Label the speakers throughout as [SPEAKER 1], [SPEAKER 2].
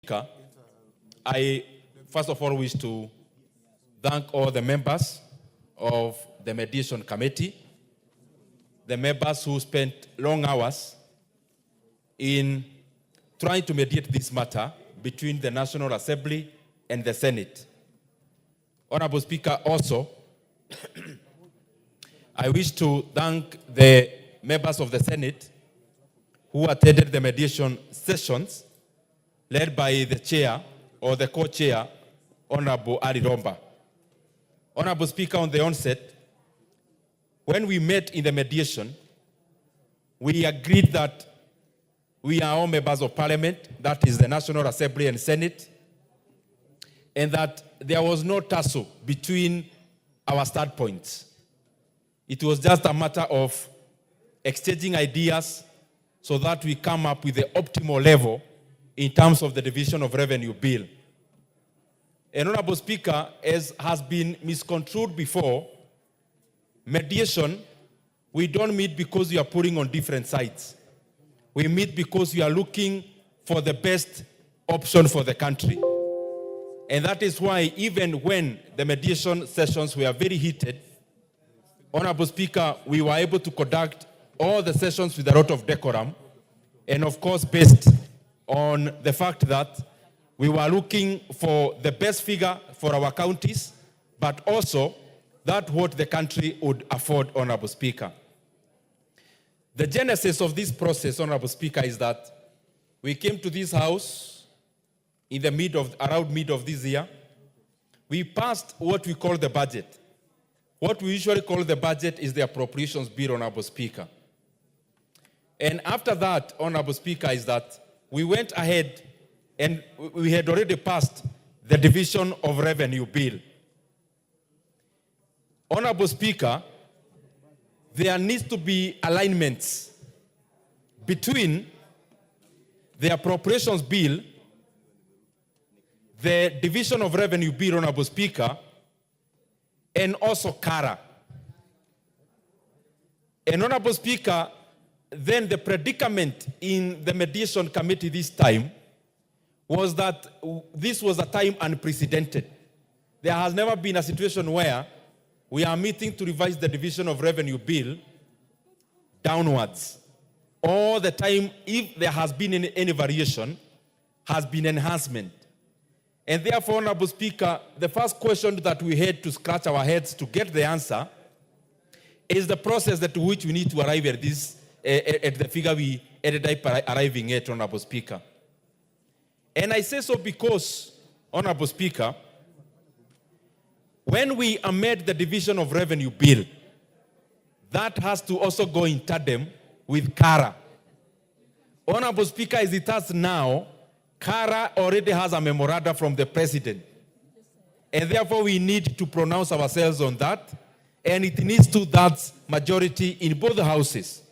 [SPEAKER 1] Speaker, I first of all wish to thank all the members of the Mediation Committee, the members who spent long hours in trying to mediate this matter between the National Assembly and the Senate. Honorable Speaker, also, I wish to thank the members of the Senate who attended the mediation sessions led by the chair or the co-chair, Honorable Ali Romba. Honorable Speaker, on the onset, when we met in the mediation, we agreed that we are all members of Parliament, that is the National Assembly and Senate, and that there was no tussle between our standpoints. It was just a matter of exchanging ideas so that we come up with the optimal level in terms of the division of revenue bill. And Honorable Speaker, as has been misconstrued before, mediation, we don't meet because we are putting on different sides. We meet because we are looking for the best option for the country. And that is why even when the mediation sessions were very heated, Honorable Speaker, we were able to conduct all the sessions with a lot of decorum, and of course based on the fact that we were looking for the best figure for our counties, but also that what the country would afford, Honorable Speaker. The genesis of this process, Honorable Speaker, is that we came to this house in the around mid of this year. We passed what we call the budget. What we usually call the budget is the appropriations bill, Honorable Speaker. And after that, Honorable Speaker, is that we went ahead and we had already passed the division of revenue bill. Honorable Speaker, there needs to be alignments between the appropriations bill, the division of revenue bill, Honorable Speaker, and also CARA. And Honorable Speaker, then the predicament in the mediation committee this time was that this was a time unprecedented. There has never been a situation where we are meeting to revise the division of revenue bill downwards. All the time, if there has been any variation, has been enhancement. And therefore, Honorable Speaker, the first question that we had to scratch our heads to get the answer is the process to which we need to arrive at this, at the figure we ended up arriving at, Honorable Speaker. And I say so because, Honorable Speaker, when we amend the division of revenue bill, that has to also go in tandem with CARA. Honorable Speaker, as it has now, CARA already has a memoranda from the President. And therefore we need to pronounce ourselves on that. And it needs to that majority in both houses.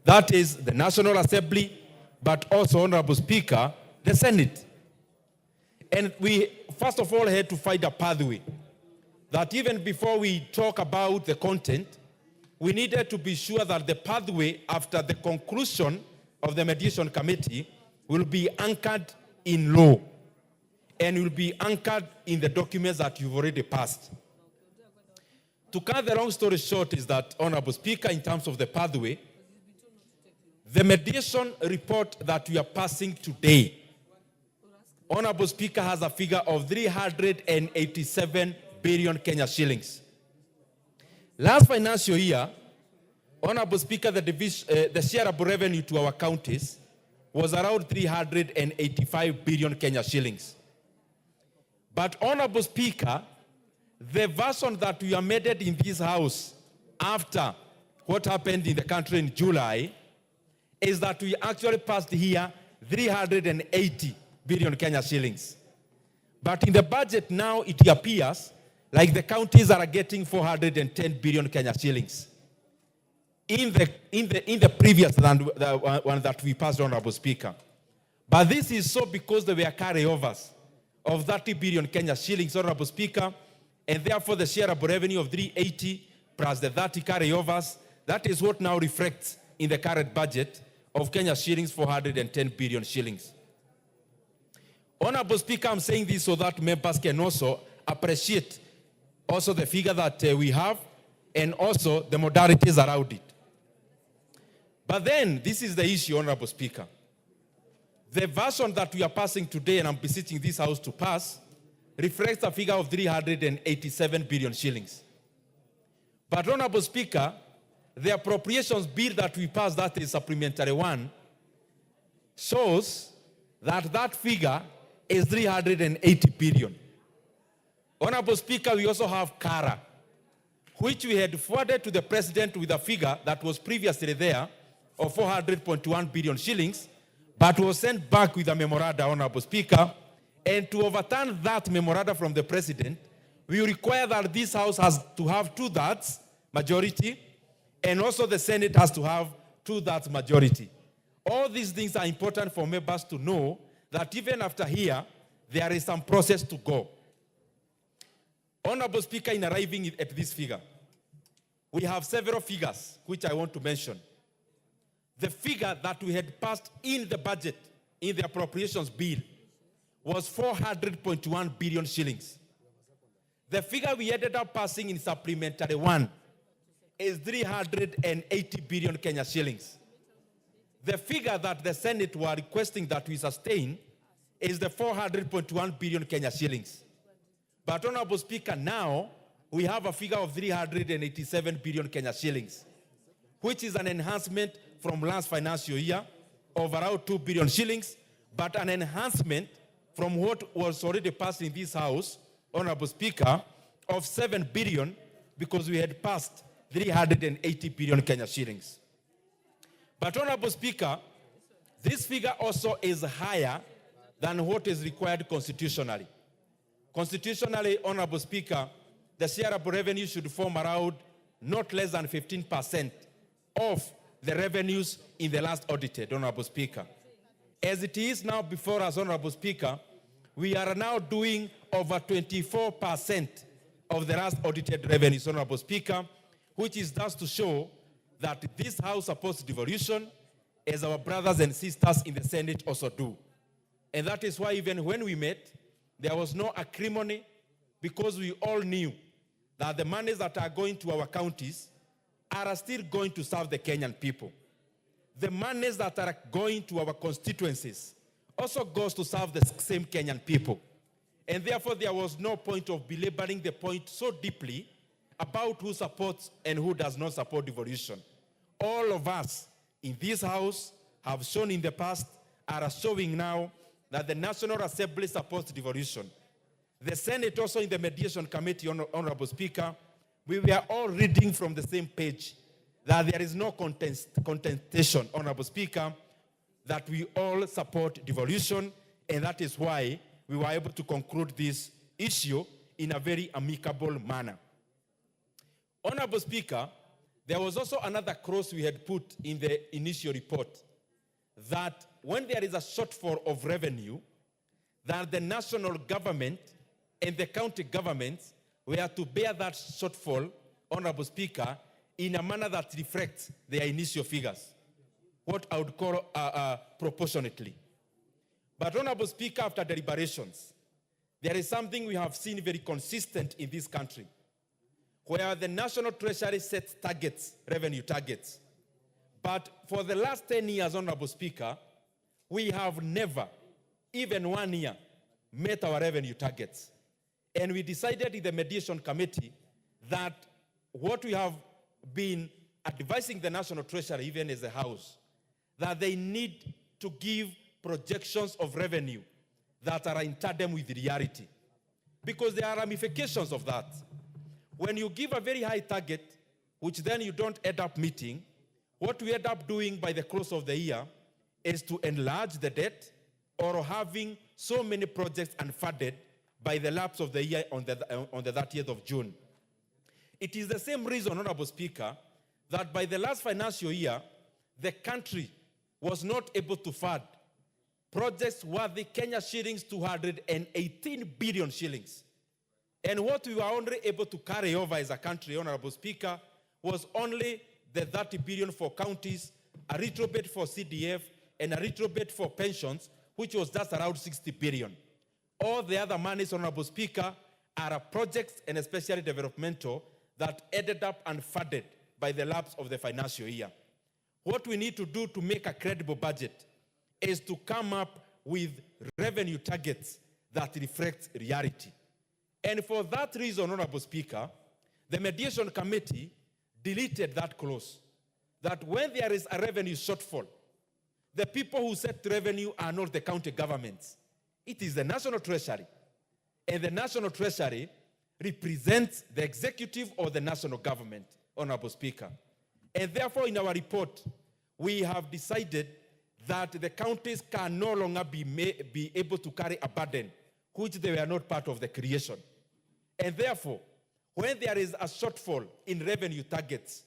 [SPEAKER 1] That is the National Assembly, but also, Honorable Speaker, the Senate. And we, first of all, had to find a pathway that even before we talk about the content, we needed to be sure that the pathway after the conclusion of the mediation committee will be anchored in law and will be anchored in the documents that you've already passed. To cut the long story short is that, Honorable Speaker, in terms of the pathway, the mediation report that we are passing today, Honorable Speaker, has a figure of 387 billion Kenya shillings. Last financial year, Honorable Speaker, the shareable revenue to our counties was around 385 billion Kenya shillings. But, Honorable Speaker, the version that we amended in this house after what happened in the country in July is that we actually passed here 380 billion Kenya shillings. But in the budget now, it appears like the counties are getting 410 billion Kenya shillings. In the previous one that we passed, Honorable Speaker. But this is so because there were carryovers of 30 billion Kenya shillings, Honorable Speaker, and therefore the shareable revenue of 380 plus the 30 carryovers, that is what now reflects in the current budget of Kenya shillings, 410 billion shillings. Honorable Speaker, I'm saying this so that members can also appreciate also the figure that we have and also the modalities around it. But then, this is the issue, Honorable Speaker. The version that we are passing today, and I'm beseeching this House to pass, reflects a figure of 387 billion shillings. But, Honorable Speaker, the appropriations bill that we passed, that is supplementary one, shows that that figure is 380 billion. Honorable Speaker, we also have CARA, which we had forwarded to the President with a figure that was previously there of 400.1 billion shillings, but was sent back with a memoranda, Honorable Speaker. And to overturn that memoranda from the President, we require that this House has to have 2/3 majority, and also the Senate has to have 2/3 majority. All these things are important for members to know that even after here, there is some process to go. Honorable Speaker, in arriving at this figure, we have several figures which I want to mention. The figure that we had passed in the budget, in the appropriations bill, was 400.1 billion shillings. The figure we ended up passing in supplementary one is 380 billion Kenya shillings. The figure that the Senate were requesting that we sustain is the 400.1 billion Kenya shillings. But, Honorable Speaker, now we have a figure of 387 billion Kenya shillings, which is an enhancement from last financial year of around 2 billion shillings, but an enhancement from what was already passed in this House, Honorable Speaker, of 7 billion, because we had passed 380 billion Kenya shillings. But, Honorable Speaker, this figure also is higher than what is required constitutionally. Constitutionally, Honorable Speaker, the shareable revenue should form around not less than 15% of the revenues in the last audited, Honorable Speaker. As it is now before us, Honorable Speaker, we are now doing over 24% of the last audited revenues, Honorable Speaker, which is thus to show that this House supports devolution, as our brothers and sisters in the Senate also do. And that is why even when we met, there was no acrimony, because we all knew that the monies that are going to our counties are still going to serve the Kenyan people. The monies that are going to our constituencies also goes to serve the same Kenyan people. And therefore, there was no point of belaboring the point so deeply about who supports and who does not support devolution. All of us in this House have shown in the past, are showing now, that the National Assembly supports devolution. The Senate also in the Mediation Committee, Honorable Speaker, we were all reading from the same page that there is no contestation, Honorable Speaker, that we all support devolution, and that is why we were able to conclude this issue in a very amicable manner. Honorable Speaker, there was also another clause we had put in the initial report, that when there is a shortfall of revenue, that the national government and the county governments were to bear that shortfall, Honorable Speaker, in a manner that reflects their initial figures, what I would call proportionately. But, Honorable Speaker, after deliberations, there is something we have seen very consistent in this country, where the National Treasury sets targets, revenue targets. But for the last 10 years, Honorable Speaker, we have never, even 1 year, met our revenue targets. And we decided in the Mediation Committee that what we have been advising the National Treasury, even as a House, that they need to give projections of revenue that are in tandem with reality. Because there are ramifications of that. When you give a very high target, which then you don't end up meeting, what we end up doing by the close of the year is to enlarge the debt, or having so many projects unfunded by the lapse of the year on the 30th of June. It is the same reason, Honorable Speaker, that by the last financial year, the country was not able to fund projects worthy Kenya shillings 218 billion shillings. And what we were only able to carry over as a country, Honorable Speaker, was only the 30 billion for counties, a little bit for CDF, and a little bit for pensions, which was just around 60 billion. All the other monies, Honorable Speaker, are projects and especially developmental that ended up unfunded by the lapse of the financial year. What we need to do to make a credible budget is to come up with revenue targets that reflect reality. And for that reason, Honorable Speaker, the Mediation Committee deleted that clause, that when there is a revenue shortfall, the people who set revenue are not the county governments. It is the National Treasury. And the National Treasury represents the executive or the national government, Honorable Speaker. And therefore, in our report, we have decided that the counties can no longer be able to carry a burden which they were not part of the creation. And therefore, when there is a shortfall in revenue targets,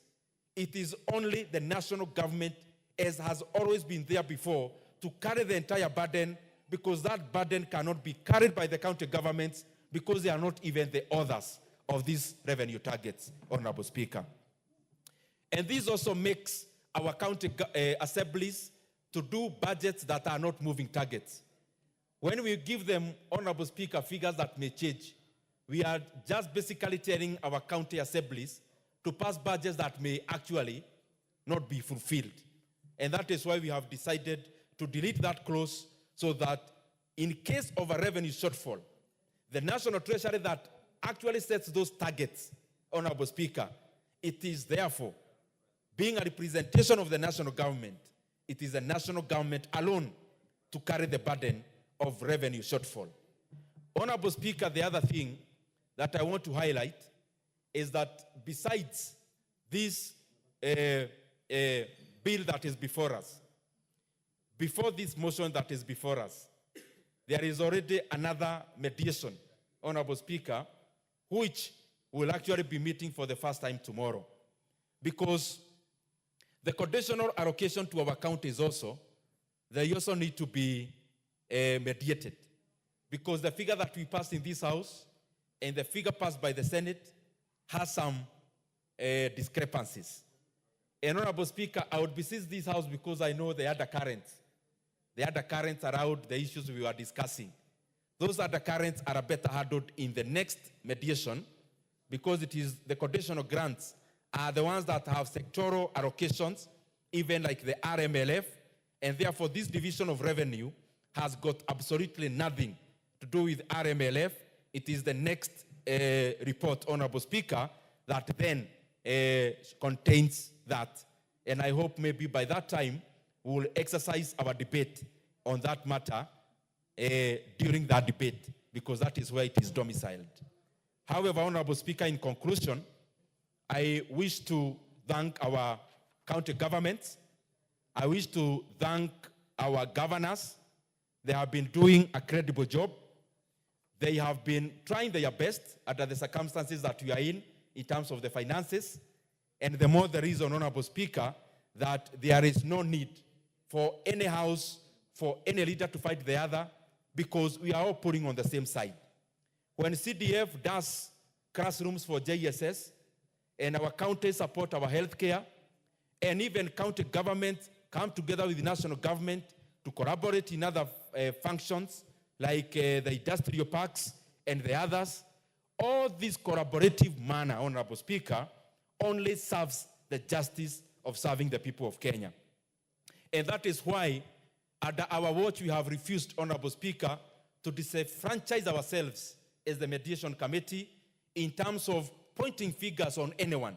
[SPEAKER 1] it is only the national government, as has always been there before, to carry the entire burden, because that burden cannot be carried by the county governments because they are not even the authors of these revenue targets, Honorable Speaker. And this also makes our county assemblies to do budgets that are not moving targets. When we give them, Honorable Speaker, figures that may change, we are just basically telling our county assemblies to pass budgets that may actually not be fulfilled. And that is why we have decided to delete that clause, so that in case of a revenue shortfall, the National Treasury that actually sets those targets, Honorable Speaker, it is therefore, being a representation of the national government, it is the national government alone to carry the burden of revenue shortfall. Honorable Speaker, the other thing that I want to highlight is that besides this bill that is before us, before this motion that is before us, there is already another mediation, Honorable Speaker, which will actually be meeting for the first time tomorrow. Because the conditional allocation to our counties also, they also need to be mediated. Because the figure that we passed in this House and the figure passed by the Senate has some discrepancies. And Honorable Speaker, I would beseech this House, because I know the undercurrents around the issues we were discussing. Those undercurrents are better handled in the next mediation, because it is the conditional grants are the ones that have sectoral allocations, even like the RMLF, and therefore this division of revenue has got absolutely nothing to do with RMLF. It is the next report, Honorable Speaker, that then contains that. And I hope maybe by that time we will exercise our debate on that matter during that debate, because that is where it is domiciled. However, Honorable Speaker, in conclusion, I wish to thank our county governments. I wish to thank our governors. They have been doing a credible job. They have been trying their best under the circumstances that we are in terms of the finances. And the more the reason, Honorable Speaker, that there is no need for any house, for any leader to fight the other, because we are all pulling on the same side. When CDF does classrooms for JSS, and our counties support our healthcare, and even county governments come together with the national government to collaborate in other functions, like the industrial parks and the others, all this collaborative manner, Honorable Speaker, only serves the justice of serving the people of Kenya. And that is why, under our watch, we have refused, Honorable Speaker, to disenfranchise ourselves as the Mediation Committee in terms of pointing figures on anyone.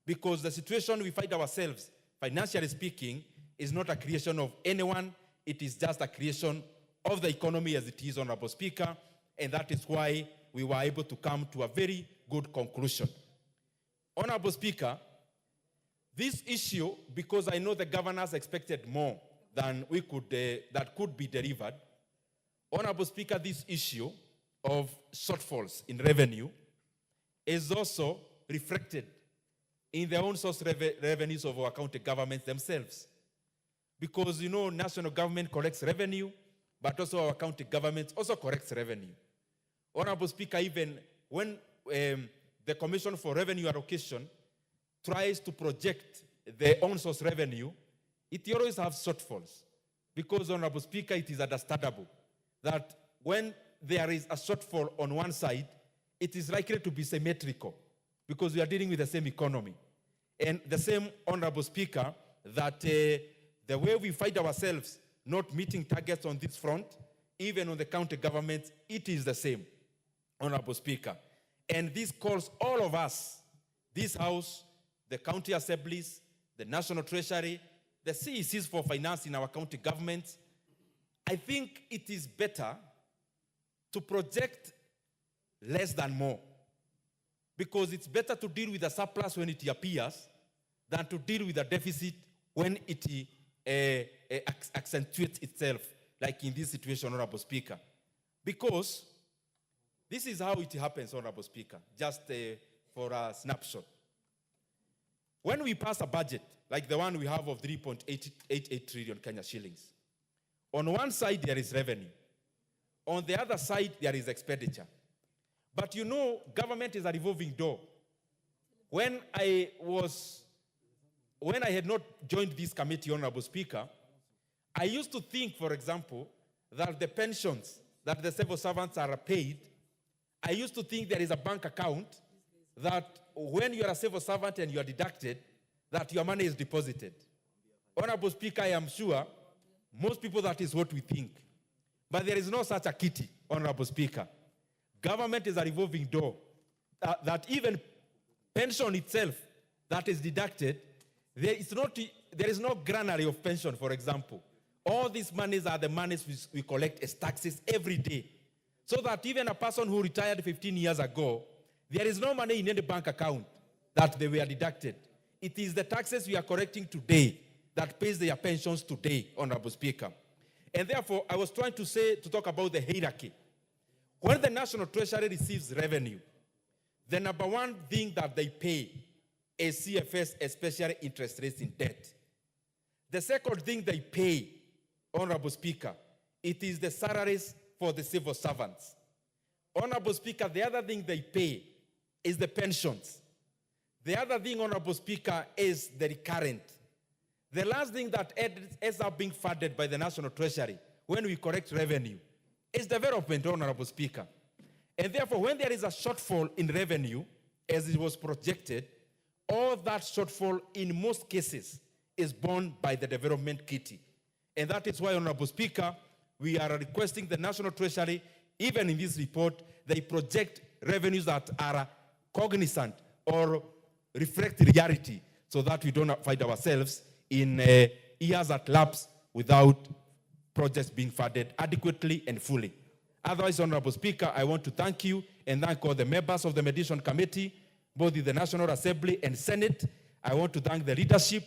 [SPEAKER 1] Because the situation we find ourselves, financially speaking, is not a creation of anyone. It is just a creation of the economy as it is, Honorable Speaker. And that is why we were able to come to a very good conclusion. Honorable Speaker, this issue, because I know the governors expected more than we could, that could be delivered. Honorable Speaker, this issue of shortfalls in revenue is also reflected in the own source revenues of our county governments themselves. Because, you know, national government collects revenue, but also our county governments also collects revenue. Honorable Speaker, even when the Commission for Revenue Allocation tries to project their own source revenue, it always has shortfalls. Because, Honorable Speaker, it is understandable that when there is a shortfall on one side, it is likely to be symmetrical because we are dealing with the same economy. And the same, Honorable Speaker, that the way we find ourselves not meeting targets on this front, even on the county governments, it is the same, Honorable Speaker. And this calls all of us, this House, the county assemblies, the National Treasury, the CECs for finance in our county governments. I think it is better to project less than more, because it's better to deal with a surplus when it appears than to deal with a deficit when it accentuates itself, like in this situation, Honorable Speaker. Because this is how it happens, Honorable Speaker, just for a snapshot. When we pass a budget, like the one we have of 3.88 trillion Kenya shillings, on one side there is revenue. On the other side, there is expenditure. But you know, government is a revolving door. When I had not joined this committee, Honorable Speaker, I used to think, for example, that the pensions that the civil servants are paid, I used to think there is a bank account that when you are a civil servant and you are deducted, that your money is deposited. Honorable Speaker, I am sure most people that is what we think. But there is no such a kitty, Honorable Speaker. Government is a revolving door. That even pension itself that is deducted, there is no granary of pension, for example. All these monies are the monies we collect as taxes every day. So that even a person who retired 15 years ago, there is no money in any bank account that they were deducted. It is the taxes we are collecting today that pays their pensions today, Honorable Speaker. And therefore, I was trying to talk about the hierarchy. When the National Treasury receives revenue, the number one thing that they pay is CFS, especially interest rates in debt. The second thing they pay, Honorable Speaker, it is the salaries for the civil servants. Honorable Speaker, the other thing they pay is the pensions. The other thing, Honorable Speaker, is the recurrent. The last thing that ends up being funded by the National Treasury when we collect revenue is development, Honorable Speaker. And therefore, when there is a shortfall in revenue, as it was projected, all that shortfall in most cases is borne by the development kitty. And that is why, Honorable Speaker, we are requesting the National Treasury, even in this report, they project revenues that are cognizant or reflect reality so that we don't find ourselves in years that lapse without projects being funded adequately and fully. Otherwise, Honorable Speaker, I want to thank you and thank all the members of the Mediation Committee, both in the National Assembly and Senate. I want to thank the leadership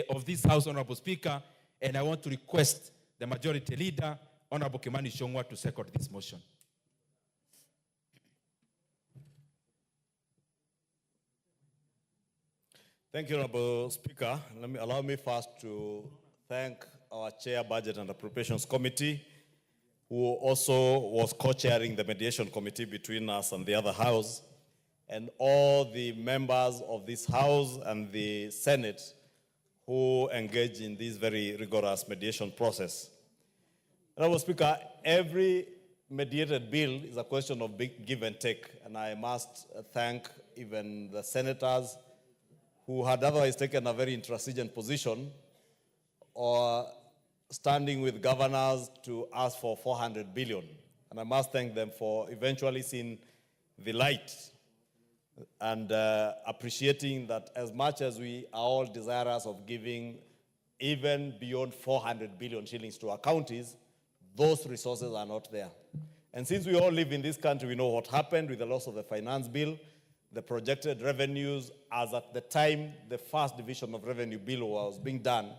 [SPEAKER 1] of this House, Honorable Speaker, and I want to request the Majority Leader, Honorable Kimani Ichung'wah, to second this motion.
[SPEAKER 2] Thank you, Honorable Speaker. Allow me first to thank our Chair, Budget and Appropriations Committee, who also was co-chairing the Mediation Committee between us and the other House, and all the members of this House and the Senate who engage in this very rigorous mediation process. Honorable Speaker, every mediated bill is a question of big give and take, and I must thank even the senators who had otherwise taken a very intransigent position or standing with governors to ask for 400 billion. And I must thank them for eventually seeing the light and appreciating that as much as we are all desirous of giving even beyond 400 billion shillings to our counties, those resources are not there. And since we all live in this country, we know what happened with the loss of the finance bill. The projected revenues, as at the time the first division of revenue bill was being done,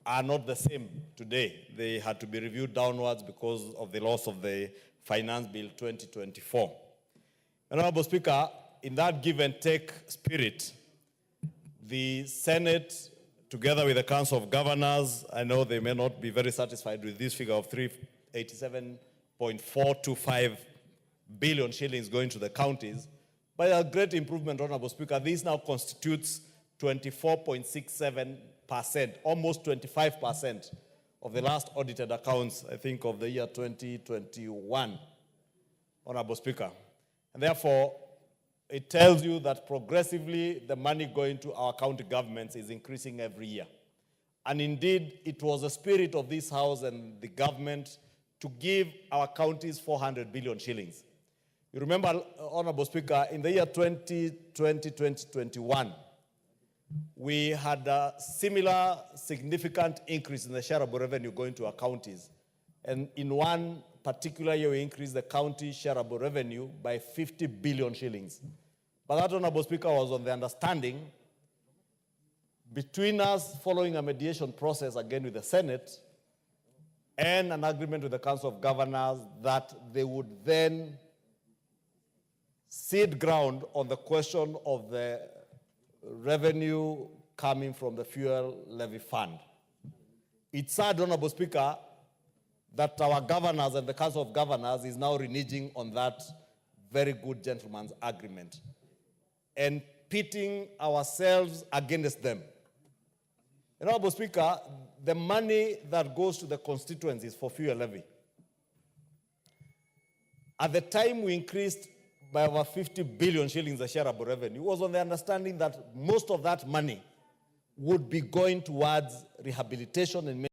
[SPEAKER 2] are not the same today. They had to be reviewed downwards because of the loss of the Finance Bill 2024. Honorable Speaker, in that give and take spirit, the Senate, together with the Council of Governors, I know they may not be very satisfied with this figure of 387.425 billion shillings going to the counties, but a great improvement, Honorable Speaker. This now constitutes 24.67%, almost 25% of the last audited accounts, I think of the year 2021, Honorable Speaker. And therefore, it tells you that progressively the money going to our county governments is increasing every year. And indeed, it was the spirit of this House and the government to give our counties 400 billion shillings. You remember, Honorable Speaker, in the year 2020-2021, we had a similar significant increase in the shareable revenue going to our counties. And in one particular year, we increased the county shareable revenue by 50 billion shillings. But that, Honorable Speaker, was on the understanding between us following a mediation process again with the Senate and an agreement with the Council of Governors that they would then cede ground on the question of the revenue coming from the fuel levy fund. It's sad, Honorable Speaker, that our governors and the Council of Governors is now reneging on that very good gentleman's agreement and pitting ourselves against them. Honorable Speaker, the money that goes to the constituencies for fuel levy, at the time we increased by over 50 billion shillings the shareable revenue, was on the understanding that most of that money would be going towards rehabilitation and